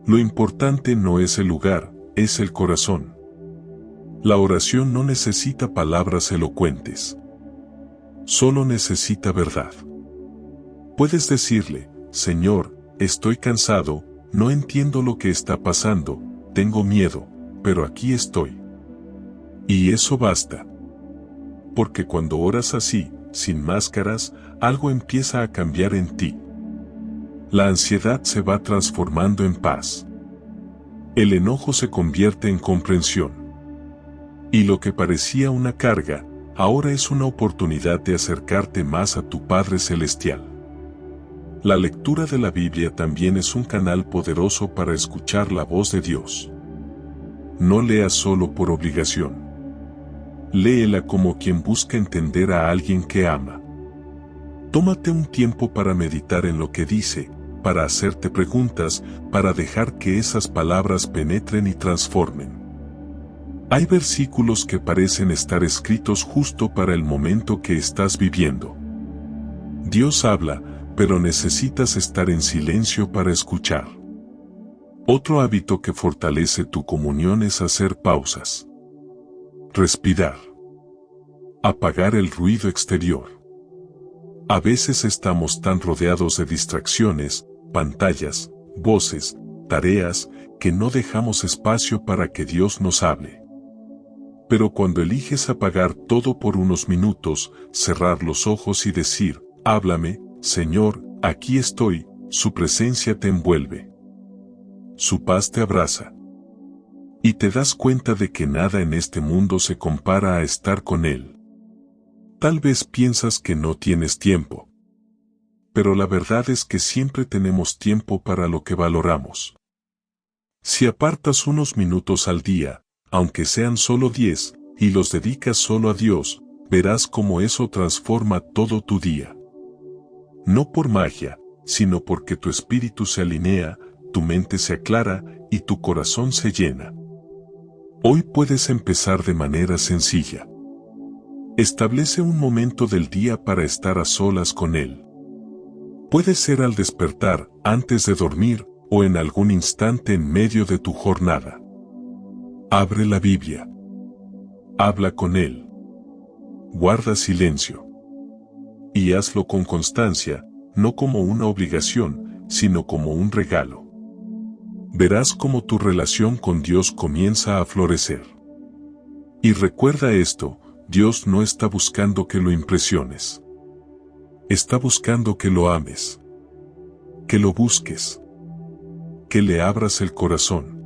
Lo importante no es el lugar, es el corazón. La oración no necesita palabras elocuentes. Solo necesita verdad. Puedes decirle, Señor, estoy cansado, no entiendo lo que está pasando, tengo miedo, pero aquí estoy. Y eso basta. Porque cuando oras así, sin máscaras, algo empieza a cambiar en ti. La ansiedad se va transformando en paz. El enojo se convierte en comprensión. Y lo que parecía una carga, ahora es una oportunidad de acercarte más a tu Padre Celestial. La lectura de la Biblia también es un canal poderoso para escuchar la voz de Dios. No leas solo por obligación. Léela como quien busca entender a alguien que ama. Tómate un tiempo para meditar en lo que dice, para hacerte preguntas, para dejar que esas palabras penetren y transformen. Hay versículos que parecen estar escritos justo para el momento que estás viviendo. Dios habla, pero necesitas estar en silencio para escuchar. Otro hábito que fortalece tu comunión es hacer pausas. Respirar. Apagar el ruido exterior. A veces estamos tan rodeados de distracciones, pantallas, voces, tareas, que no dejamos espacio para que Dios nos hable. Pero cuando eliges apagar todo por unos minutos, cerrar los ojos y decir, háblame, Señor, aquí estoy, su presencia te envuelve. Su paz te abraza. Y te das cuenta de que nada en este mundo se compara a estar con Él. Tal vez piensas que no tienes tiempo. Pero la verdad es que siempre tenemos tiempo para lo que valoramos. Si apartas unos minutos al día, aunque sean solo 10, y los dedicas solo a Dios, verás cómo eso transforma todo tu día. No por magia, sino porque tu espíritu se alinea, tu mente se aclara y tu corazón se llena. Hoy puedes empezar de manera sencilla. Establece un momento del día para estar a solas con Él. Puede ser al despertar, antes de dormir, o en algún instante en medio de tu jornada. Abre la Biblia. Habla con Él. Guarda silencio. Y hazlo con constancia, no como una obligación, sino como un regalo. Verás cómo tu relación con Dios comienza a florecer. Y recuerda esto, Dios no está buscando que lo impresiones. Está buscando que lo ames. Que lo busques. Que le abras el corazón.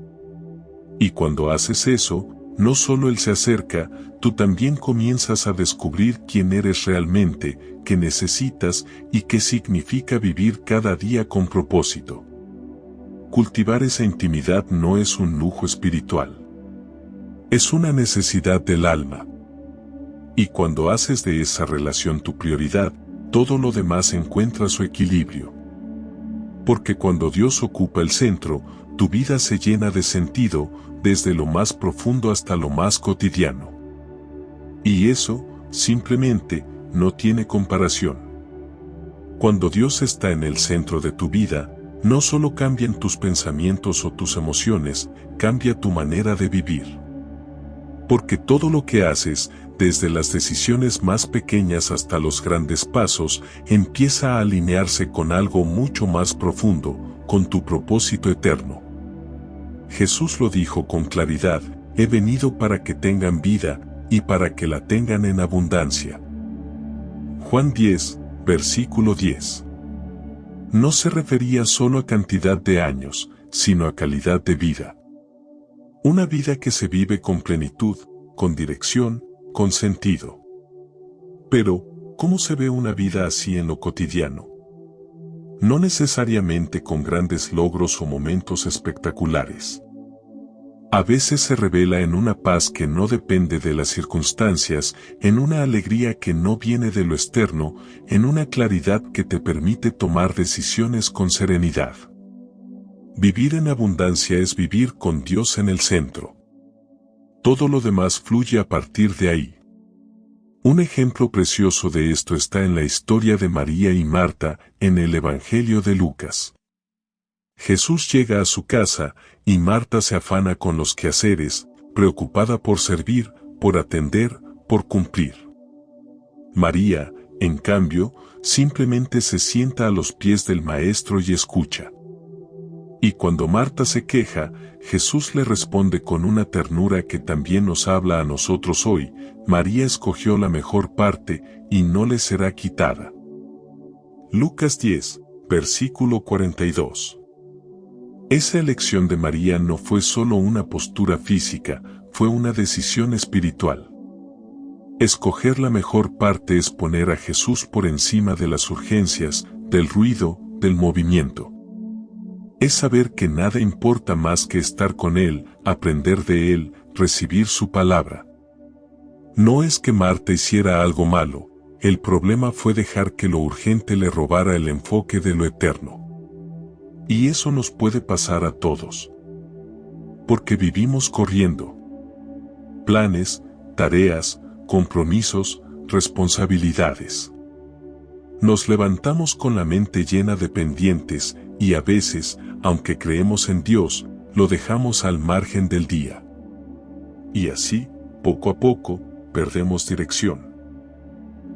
Y cuando haces eso, no solo Él se acerca, tú también comienzas a descubrir quién eres realmente, qué necesitas y qué significa vivir cada día con propósito. Cultivar esa intimidad no es un lujo espiritual. Es una necesidad del alma. Y cuando haces de esa relación tu prioridad, todo lo demás encuentra su equilibrio. Porque cuando Dios ocupa el centro, tu vida se llena de sentido, desde lo más profundo hasta lo más cotidiano. Y eso, simplemente, no tiene comparación. Cuando Dios está en el centro de tu vida, no solo cambian tus pensamientos o tus emociones, cambia tu manera de vivir. Porque todo lo que haces, desde las decisiones más pequeñas hasta los grandes pasos, empieza a alinearse con algo mucho más profundo, con tu propósito eterno. Jesús lo dijo con claridad, he venido para que tengan vida, y para que la tengan en abundancia. Juan 10, versículo 10. No se refería solo a cantidad de años, sino a calidad de vida. Una vida que se vive con plenitud, con dirección, con sentido. Pero, ¿cómo se ve una vida así en lo cotidiano? No necesariamente con grandes logros o momentos espectaculares. A veces se revela en una paz que no depende de las circunstancias, en una alegría que no viene de lo externo, en una claridad que te permite tomar decisiones con serenidad. Vivir en abundancia es vivir con Dios en el centro. Todo lo demás fluye a partir de ahí. Un ejemplo precioso de esto está en la historia de María y Marta en el Evangelio de Lucas. Jesús llega a su casa y Marta se afana con los quehaceres, preocupada por servir, por atender, por cumplir. María, en cambio, simplemente se sienta a los pies del Maestro y escucha. Y cuando Marta se queja, Jesús le responde con una ternura que también nos habla a nosotros hoy: María escogió la mejor parte y no le será quitada. Lucas 10, versículo 42. Esa elección de María no fue solo una postura física, fue una decisión espiritual. Escoger la mejor parte es poner a Jesús por encima de las urgencias, del ruido, del movimiento. Es saber que nada importa más que estar con Él, aprender de Él, recibir su palabra. No es que Marta hiciera algo malo, el problema fue dejar que lo urgente le robara el enfoque de lo eterno. Y eso nos puede pasar a todos. Porque vivimos corriendo. Planes, tareas, compromisos, responsabilidades. Nos levantamos con la mente llena de pendientes y a veces, aunque creemos en Dios, lo dejamos al margen del día. Y así, poco a poco, perdemos dirección.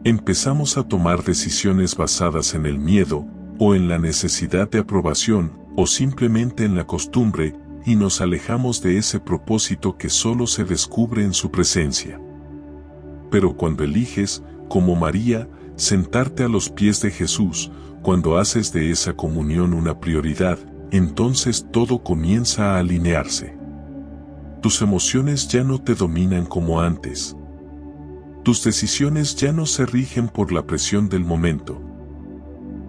Empezamos a tomar decisiones basadas en el miedo, o en la necesidad de aprobación, o simplemente en la costumbre, y nos alejamos de ese propósito que solo se descubre en su presencia. Pero cuando eliges, como María, sentarte a los pies de Jesús, cuando haces de esa comunión una prioridad, entonces todo comienza a alinearse. Tus emociones ya no te dominan como antes. Tus decisiones ya no se rigen por la presión del momento.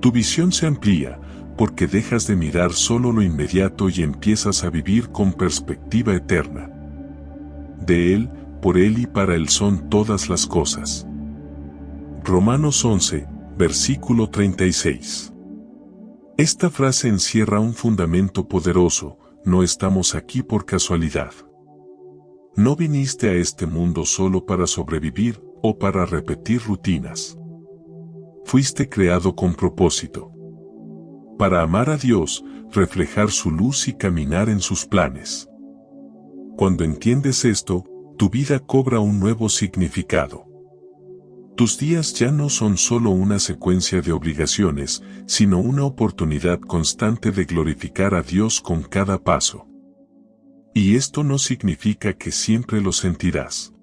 Tu visión se amplía, porque dejas de mirar solo lo inmediato y empiezas a vivir con perspectiva eterna. De Él, por Él y para Él son todas las cosas. Romanos 11, versículo 36. Esta frase encierra un fundamento poderoso: no estamos aquí por casualidad. No viniste a este mundo solo para sobrevivir o para repetir rutinas. Fuiste creado con propósito. Para amar a Dios, reflejar su luz y caminar en sus planes. Cuando entiendes esto, tu vida cobra un nuevo significado. Tus días ya no son solo una secuencia de obligaciones, sino una oportunidad constante de glorificar a Dios con cada paso. Y esto no significa que siempre lo sentirás.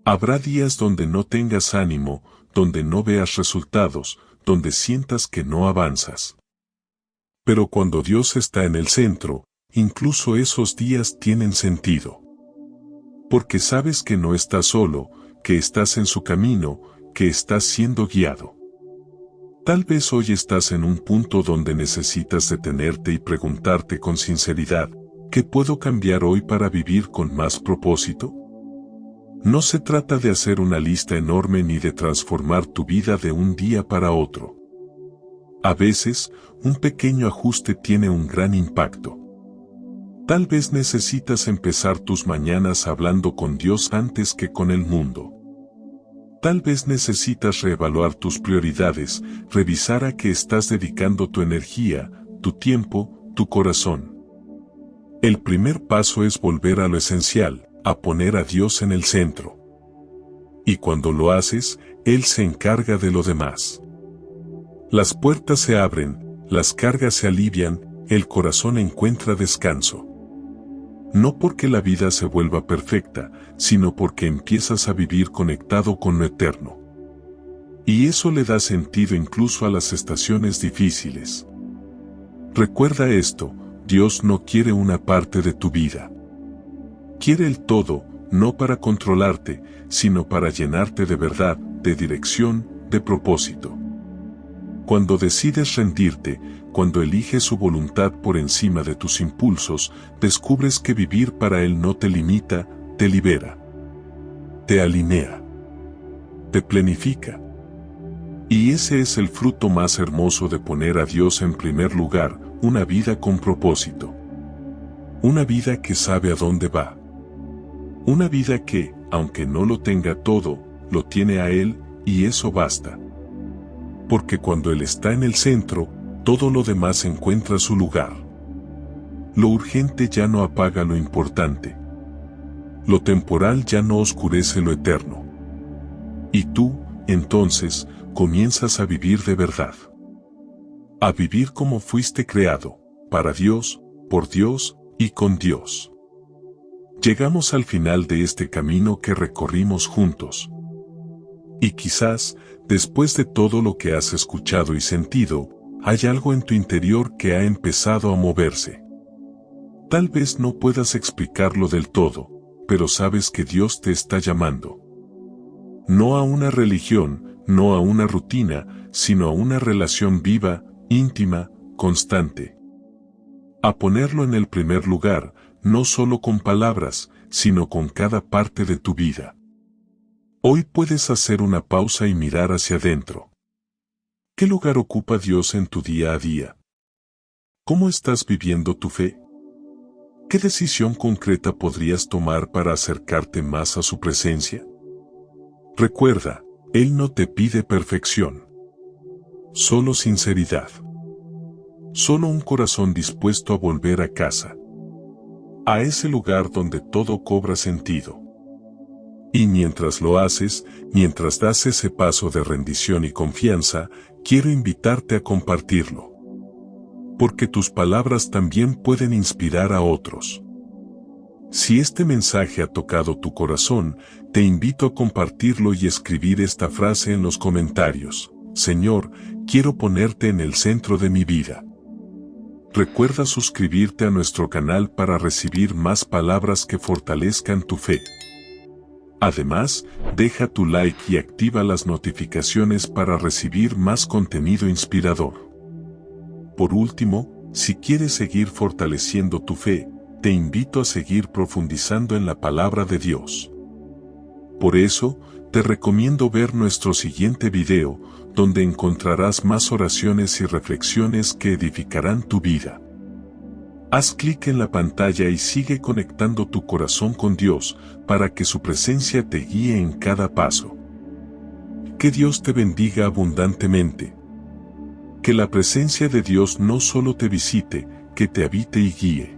Habrá días donde no tengas ánimo, donde no veas resultados, donde sientas que no avanzas. Pero cuando Dios está en el centro, incluso esos días tienen sentido. Porque sabes que no estás solo, que estás en su camino, que estás siendo guiado. Tal vez hoy estás en un punto donde necesitas detenerte y preguntarte con sinceridad: ¿qué puedo cambiar hoy para vivir con más propósito? No se trata de hacer una lista enorme ni de transformar tu vida de un día para otro. A veces, un pequeño ajuste tiene un gran impacto. Tal vez necesitas empezar tus mañanas hablando con Dios antes que con el mundo. Tal vez necesitas reevaluar tus prioridades, revisar a qué estás dedicando tu energía, tu tiempo, tu corazón. El primer paso es volver a lo esencial, a poner a Dios en el centro. Y cuando lo haces, Él se encarga de lo demás. Las puertas se abren, las cargas se alivian, el corazón encuentra descanso. No porque la vida se vuelva perfecta, sino porque empiezas a vivir conectado con lo eterno. Y eso le da sentido incluso a las estaciones difíciles. Recuerda esto: Dios no quiere una parte de tu vida. Quiere el todo, no para controlarte, sino para llenarte de verdad, de dirección, de propósito. Cuando decides rendirte, cuando eliges su voluntad por encima de tus impulsos, descubres que vivir para Él no te limita, te libera, te alinea, te planifica. Y ese es el fruto más hermoso de poner a Dios en primer lugar, una vida con propósito. Una vida que sabe a dónde va. Una vida que, aunque no lo tenga todo, lo tiene a Él, y eso basta. Porque cuando Él está en el centro, todo lo demás encuentra su lugar. Lo urgente ya no apaga lo importante. Lo temporal ya no oscurece lo eterno. Y tú, entonces, comienzas a vivir de verdad. A vivir como fuiste creado, para Dios, por Dios y con Dios. Llegamos al final de este camino que recorrimos juntos. Y quizás, después de todo lo que has escuchado y sentido, hay algo en tu interior que ha empezado a moverse. Tal vez no puedas explicarlo del todo, pero sabes que Dios te está llamando. No a una religión, no a una rutina, sino a una relación viva, íntima, constante. A ponerlo en el primer lugar, no solo con palabras, sino con cada parte de tu vida. Hoy puedes hacer una pausa y mirar hacia adentro. ¿Qué lugar ocupa Dios en tu día a día? ¿Cómo estás viviendo tu fe? ¿Qué decisión concreta podrías tomar para acercarte más a su presencia? Recuerda, Él no te pide perfección. Solo sinceridad. Solo un corazón dispuesto a volver a casa. A ese lugar donde todo cobra sentido. Y mientras lo haces, mientras das ese paso de rendición y confianza, quiero invitarte a compartirlo. Porque tus palabras también pueden inspirar a otros. Si este mensaje ha tocado tu corazón, te invito a compartirlo y escribir esta frase en los comentarios. Señor, quiero ponerte en el centro de mi vida. Recuerda suscribirte a nuestro canal para recibir más palabras que fortalezcan tu fe. Además, deja tu like y activa las notificaciones para recibir más contenido inspirador. Por último, si quieres seguir fortaleciendo tu fe, te invito a seguir profundizando en la palabra de Dios. Por eso, te recomiendo ver nuestro siguiente video, donde encontrarás más oraciones y reflexiones que edificarán tu vida. Haz clic en la pantalla y sigue conectando tu corazón con Dios, para que su presencia te guíe en cada paso. Que Dios te bendiga abundantemente. Que la presencia de Dios no solo te visite, que te habite y guíe.